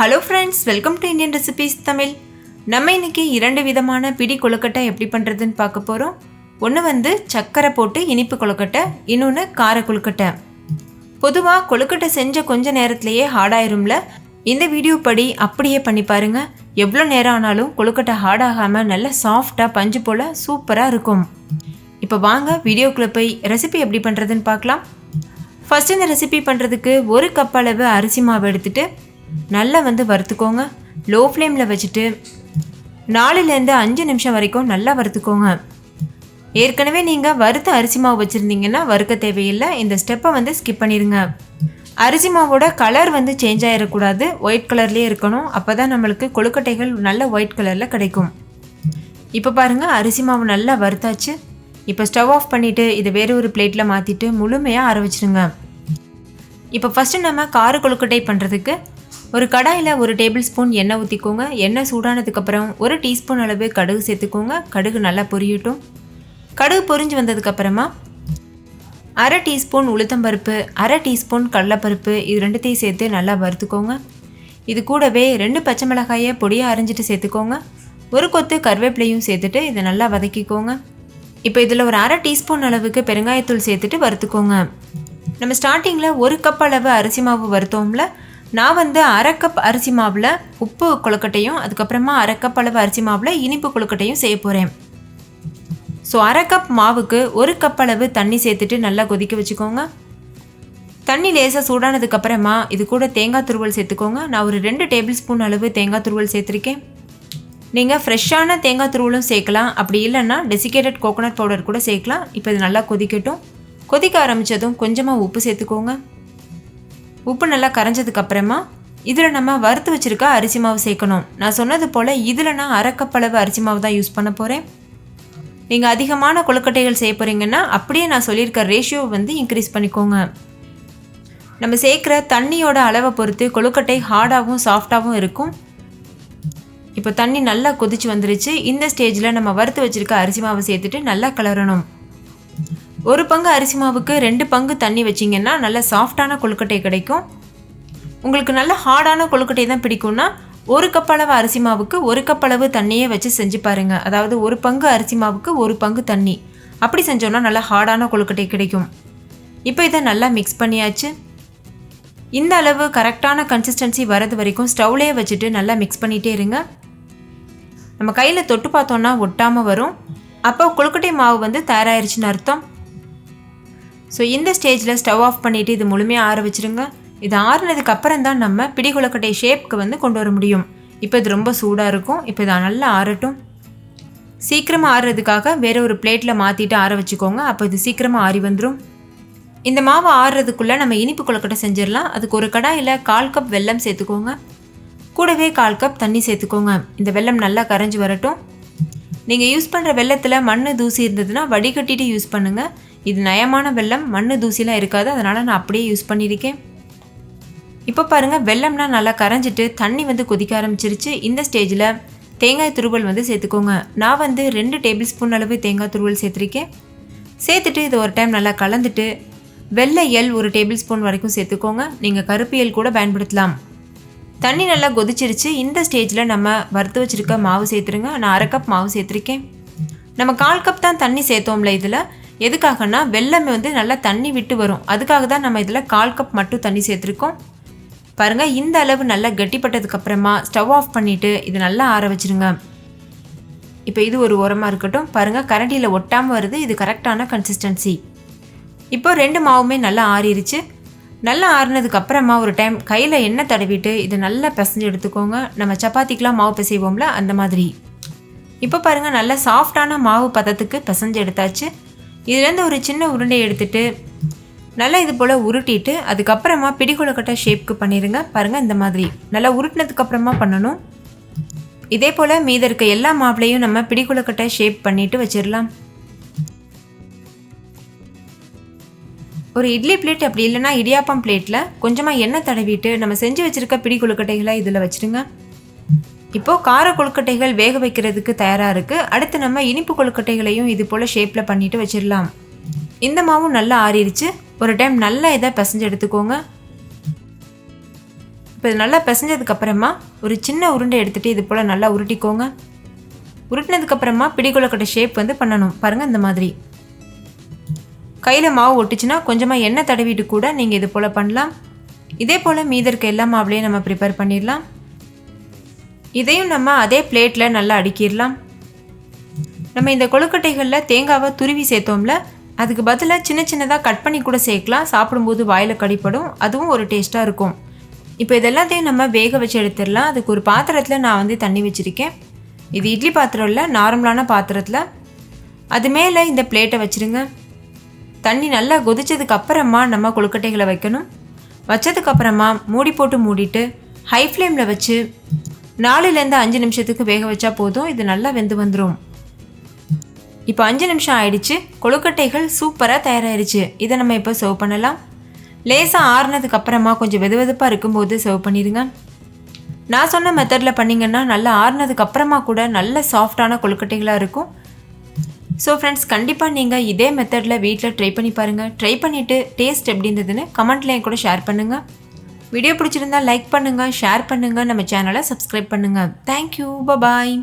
Hello friends, welcome to Indian Recipes Tamil. நம்ம இன்னைக்கு இரண்டு விதமான பிடி கொழுக்கட்டை எப்படி பண்றதுன்னு பார்க்க போறோம். ஒன்னு வந்து சக்கரை போட்டு இனிப்பு கொழுக்கட்டை, இன்னொன்னு கார கொழுக்கட்டை. பொதுவா கொழுக்கட்டை செஞ்ச கொஞ்ச நேரத்திலேயே ஹார்ட் ஆயிரும்ல. இந்த வீடியோ படி அப்படியே பண்ணி பாருங்க. எவ்வளவு நேரம் ஆனாலும் கொழுக்கட்டை ஹார்ட் ஆகாம நல்ல சாஃப்ட்டா பஞ்சு போல சூப்பரா இருக்கும். இப்போ வாங்க வீடியோக்குள்ள போய் ரெசிபி எப்படி பண்றதுன்னு பார்க்கலாம். ஃபர்ஸ்ட் இந்த ரெசிபி பண்றதுக்கு 1 கப் அளவு அரிசி மாவு எடுத்துட்டு நல்லா வறுத்துக்கோங்க. லோ ஃப்ளேமில் வச்சுட்டு 4லேருந்து 5 நிமிஷம் வரைக்கும் நல்லா வறுத்துக்கோங்க. ஏற்கனவே நீங்கள் வறுத்த அரிசி மாவு வச்சுருந்தீங்கன்னா வறுக்க தேவையில்லை. இந்த ஸ்டெப்பை ஸ்கிப் பண்ணிடுங்க. அரிசி மாவோட கலர் சேஞ்ச் ஆகிடக்கூடாது, ஒயிட் கலர்லேயே இருக்கணும். அப்போ தான் நம்மளுக்கு கொழுக்கட்டைகள் நல்ல ஒயிட் கலரில் கிடைக்கும். இப்போ பாருங்கள், அரிசி மாவு நல்லா வறுத்தாச்சு. இப்போ ஸ்டவ் ஆஃப் பண்ணிவிட்டு இதை வேறு ஒரு பிளேட்டில் மாற்றிட்டு முழுமையாக ஆற வச்சுருங்க. இப்போ ஃபஸ்ட்டு நம்ம கார கொழுக்கட்டை பண்ணுறதுக்கு ஒரு கடாயில் 1 டேபிள் ஸ்பூன் எண்ணெய் ஊற்றிக்கோங்க. எண்ணெய் சூடானதுக்கப்புறம் 1 டீஸ்பூன் அளவு கடுகு சேர்த்துக்கோங்க. கடுகு நல்லா பொரியட்டும். கடுகு பொரிஞ்சு வந்ததுக்கப்புறமா 1/2 டீஸ்பூன் உளுத்தம்பருப்பு, 1/2 டீஸ்பூன் கடலைப்பருப்பு, இது ரெண்டுத்தையும் சேர்த்து நல்லா வறுத்துக்கோங்க. இது கூடவே 2 பச்சை மிளகாயை பொடியாக அரைஞ்சிட்டு சேர்த்துக்கோங்க. 1 கொத்து கருவேப்பிலையும் சேர்த்துட்டு இதை நல்லா வதக்கிக்கோங்க. இப்போ இதில் ஒரு 1/2 டீஸ்பூன் அளவுக்கு பெருங்காயத்தூள் சேர்த்துட்டு வறுத்துக்கோங்க. நம்ம ஸ்டார்டிங்கில் 1 கப் அளவு அரிசி மாவு வறுத்தோம்ல, நான் 1/2 கப் அரிசி மாவில் உப்பு கொழுக்கட்டையும் அதுக்கப்புறமா 1/2 கப் அளவு அரிசி மாவில் இனிப்பு கொழுக்கட்டையும் செய்ய போகிறேன். ஸோ 1/2 கப் மாவுக்கு 1 கப் அளவு தண்ணி சேர்த்துட்டு நல்லா கொதிக்க வச்சுக்கோங்க. தண்ணி லேசாக சூடானதுக்கப்புறமா இது கூட தேங்காய் துருவல் சேர்த்துக்கோங்க. நான் ஒரு 2 டேபிள் ஸ்பூன் அளவு தேங்காய் துருவல் சேர்த்துருக்கேன். நீங்கள் ஃப்ரெஷ்ஷான தேங்காய் துருவலும் சேர்க்கலாம், அப்படி இல்லைன்னா டெசிகேட்டட் கோகோனட் பவுடர் கூட சேர்க்கலாம். இப்போ இது நல்லா கொதிக்கட்டும். கொதிக்க ஆரம்பித்ததும் கொஞ்சமாக உப்பு சேர்த்துக்கோங்க. உப்பு நல்லா கரைஞ்சதுக்கப்புறமா இதில் நம்ம வறுத்து வச்சுருக்க அரிசி மாவு சேர்க்கணும். நான் சொன்னது போல் இதில் நான் 1/2 கப் அளவு அரிசி மாவு தான் யூஸ் பண்ண போகிறேன். நீங்கள் அதிகமான கொழுக்கட்டைகள் செய்ய போகிறீங்கன்னா அப்படியே நான் சொல்லியிருக்க ரேஷியோ இன்க்ரீஸ் பண்ணிக்கோங்க. நம்ம சேர்க்குற தண்ணியோட அளவை பொறுத்து கொழுக்கட்டை ஹார்டாகவும் சாஃப்டாகவும் இருக்கும். இப்போ தண்ணி நல்லா கொதிச்சு வந்துருச்சு. இந்த ஸ்டேஜில் நம்ம வறுத்து வச்சுருக்க அரிசி மாவை சேர்த்துட்டு நல்லா கிளறணும். 1 பங்கு அரிசி மாவுக்கு 2 பங்கு தண்ணி வச்சிங்கன்னா நல்ல சாஃப்டான கொழுக்கட்டை கிடைக்கும். உங்களுக்கு நல்ல ஹார்டான கொழுக்கட்டை தான் பிடிக்கும்னா 1 கப் அளவு அரிசி மாவுக்கு 1 கப் அளவு தண்ணியே வச்சு செஞ்சு பாருங்கள். அதாவது 1 பங்கு அரிசி மாவுக்கு 1 பங்கு தண்ணி, அப்படி செஞ்சோன்னா நல்லா ஹார்டான கொழுக்கட்டை கிடைக்கும். இப்போ இதை நல்லா மிக்ஸ் பண்ணியாச்சு. இந்த அளவு கரெக்டான கன்சிஸ்டன்சி வரது வரைக்கும் ஸ்டவ்லேயே வச்சுட்டு நல்லா மிக்ஸ் பண்ணிகிட்டே இருங்க. நம்ம கையில் தொட்டு பார்த்தோன்னா ஒட்டாமல் வரும். அப்போ கொழுக்கட்டை மாவு தயாராகிருச்சுன்னு அர்த்தம். ஸோ இந்த ஸ்டேஜில் ஸ்டவ் ஆஃப் பண்ணிவிட்டு இது முழுமையாக ஆற வச்சுருங்க. இது ஆறுனதுக்கு அப்புறம் தான் நம்ம பிடி கொழுக்கட்டை ஷேப்புக்கு கொண்டு வர முடியும். இப்போ இது ரொம்ப சூடாக இருக்கும். இப்போ இதை நல்லா ஆறட்டும். சீக்கிரமாக ஆறுறதுக்காக வேறு ஒரு பிளேட்டில் மாற்றிட்டு ஆற வச்சுக்கோங்க. அப்போ இது சீக்கிரமாக ஆறி வந்துடும். இந்த மாவு ஆறுறதுக்குள்ளே நம்ம இனிப்பு கொழுக்கட்டை செஞ்சிடலாம். அதுக்கு ஒரு கடாயில் 1/4 கப் வெல்லம் சேர்த்துக்கோங்க. கூடவே 1/4 கப் தண்ணி சேர்த்துக்கோங்க. இந்த வெல்லம் நல்லா கரைஞ்சி வரட்டும். நீங்கள் யூஸ் பண்ணுற வெல்லத்தில் மண் தூசி இருந்ததுன்னா வடிகட்டிட்டு யூஸ் பண்ணுங்கள். இது நயமான வெல்லம், மண் தூசிலாம் இருக்காது, அதனால் நான் அப்படியே யூஸ் பண்ணியிருக்கேன். இப்போ பாருங்கள், வெல்லம்லாம் நல்லா கரைஞ்சிட்டு தண்ணி கொதிக்க ஆரம்பிச்சிருச்சு. இந்த ஸ்டேஜில் தேங்காய் துருவல் சேர்த்துக்கோங்க. நான் 2 டேபிள் ஸ்பூன் அளவு தேங்காய் துருவல் சேர்த்துருக்கேன். சேர்த்துட்டு இது ஒரு டைம் நல்லா கலந்துட்டு வெள்ளை எள் 1 டேபிள் ஸ்பூன் வரைக்கும் சேர்த்துக்கோங்க. நீங்கள் கருப்பு எள் கூட பயன்படுத்தலாம். தண்ணி நல்லா கொதிச்சிருச்சு. இந்த ஸ்டேஜில் நம்ம வறுத்து வச்சுருக்க மாவு சேர்த்துருங்க. நான் 1/2 கப் மாவு சேர்த்துருக்கேன். நம்ம 1/4 கப் தான் தண்ணி சேர்த்தோம்ல. இதில் எதுக்காகனா வெல்லம் நல்லா தண்ணி விட்டு வரும், அதுக்காக தான் நம்ம இதில் 1/4 கப் மட்டும் தண்ணி சேர்த்துருக்கோம். பாருங்கள், இந்த அளவு நல்லா கட்டிப்பட்டதுக்கப்புறமா ஸ்டவ் ஆஃப் பண்ணிவிட்டு இது நல்லா ஆற வச்சுருங்க. இப்போ இது ஒரு ஓரமாக இருக்கட்டும். பாருங்கள், கரண்டியில் ஒட்டாமல் வருது. இது கரெக்டான கன்சிஸ்டன்சி. இப்போ 2 மாவுமே நல்லா ஆறிடுச்சு. நல்லா ஆறுனதுக்கப்புறமா ஒரு டைம் கையில் எண்ணெய் தடவிட்டு இதை நல்லா பிசைஞ்சு எடுத்துக்கோங்க. நம்ம சப்பாத்திக்கெலாம் மாவு பிசைவோம்ல, அந்த மாதிரி. இப்போ பாருங்கள், நல்லா சாஃப்டான மாவு பதத்துக்கு பிசைஞ்சு எடுத்தாச்சு. இதுலேருந்து ஒரு சின்ன உருண்டை எடுத்துகிட்டு நல்லா இது போல் உருட்டிட்டு அதுக்கப்புறமா பிடி கொழுக்கட்டை ஷேப்புக்கு பண்ணிடுங்க. பாருங்கள், இந்த மாதிரி நல்லா உருட்டினதுக்கப்புறமா பண்ணணும். இதே போல் மீத இருக்க எல்லா மாவுலையும் நம்ம பிடி கொழுக்கட்டை ஷேப் பண்ணிவிட்டு வச்சிடலாம். ஒரு இட்லி பிளேட் அப்படி இல்லைன்னா இடியாப்பம் பிளேட்டில் கொஞ்சமாக எண்ணெய் தடவிட்டு நம்ம செஞ்சு வச்சுருக்க பிடி கொழுக்கட்டைகளை இதில் வச்சுருங்க. இப்போது கார கொழுக்கட்டைகள் வேக வைக்கிறதுக்கு தயாராக இருக்குது. அடுத்து நம்ம இனிப்பு கொழுக்கட்டைகளையும் இது போல் ஷேப்பில் பண்ணிவிட்டு வச்சிடலாம். இந்த மாவும் நல்லா ஆறிடுச்சு. ஒரு டைம் நல்லா இதை பிசைஞ்சு எடுத்துக்கோங்க. இப்போ இது நல்லா பிசைஞ்சதுக்கப்புறமா ஒரு சின்ன உருண்டை எடுத்துகிட்டு இது போல் நல்லா உருட்டிக்கோங்க. உருட்டினதுக்கப்புறமா பிடி கொழுக்கட்டை ஷேப் வந்து பண்ணணும். பாருங்கள், இந்த மாதிரி கையில் மாவு ஒட்டுச்சுன்னா கொஞ்சமாக எண்ணெய் தடவிட்டு கூட நீங்கள் இது போல் பண்ணலாம். இதே போல் மீதி இருக்க எல்லா மாவுலேயும் நம்ம ப்ரிப்பேர் பண்ணிடலாம். இதையும் நம்ம அதே பிளேட்டில் நல்லா அடுக்கிடலாம். நம்ம இந்த கொழுக்கட்டைகளில் தேங்காவை துருவி சேர்த்தோம்ல, அதுக்கு பதிலாக சின்ன சின்னதாக கட் பண்ணி கூட சேர்க்கலாம். சாப்பிடும்போது வாயில் கடிப்படும், அதுவும் ஒரு டேஸ்ட்டாக இருக்கும். இப்போ இதெல்லாத்தையும் நம்ம வேக வச்சு எடுத்துடலாம். அதுக்கு ஒரு பாத்திரத்தில் நான் வந்து தண்ணி வச்சுருக்கேன். இது இட்லி பாத்திரம் இல்லை, நார்மலான பாத்திரத்தில். அது மேலே இந்த பிளேட்டை வச்சுருங்க. தண்ணி நல்லா கொதிச்சதுக்கு அப்புறமா நம்ம கொழுக்கட்டைகளை வைக்கணும். வச்சதுக்கப்புறமா மூடி போட்டு மூடிட்டு ஹை ஃப்ளேமில் வச்சு 4லேருந்து 5 நிமிஷத்துக்கு வேக வச்சா போதும். இது நல்லா வெந்து வந்துடும். இப்போ 5 நிமிஷம் ஆயிடுச்சு. கொழுக்கட்டைகள் சூப்பராக தயாராகிடுச்சு. இதை நம்ம இப்போ சர்வ் பண்ணலாம். லேசாக ஆறுனதுக்கு அப்புறமா கொஞ்சம் வெதுவெதுப்பாக இருக்கும்போது சர்வ் பண்ணிடுங்க. நான் சொன்ன மெத்தடில் பண்ணிங்கன்னா நல்லா ஆறுனதுக்கு அப்புறமா கூட நல்ல சாஃப்டான கொழுக்கட்டைகளாக இருக்கும். ஸோ ஃப்ரெண்ட்ஸ், கண்டிப்பாக நீங்கள் இதே மெத்தடில் வீட்டில் ட்ரை பண்ணி பாருங்கள். ட்ரை பண்ணிவிட்டு டேஸ்ட் எப்படி இருந்ததுன்னு கமெண்ட்லேயும் கூட ஷேர் பண்ணுங்கள். வீடியோ பிடிச்சிருந்தா லைக் பண்ணுங்கள், ஷேர் பண்ணுங்கள், நம்ம சேனலை சப்ஸ்கிரைப் பண்ணுங்கள். தேங்க்யூ, பாய்.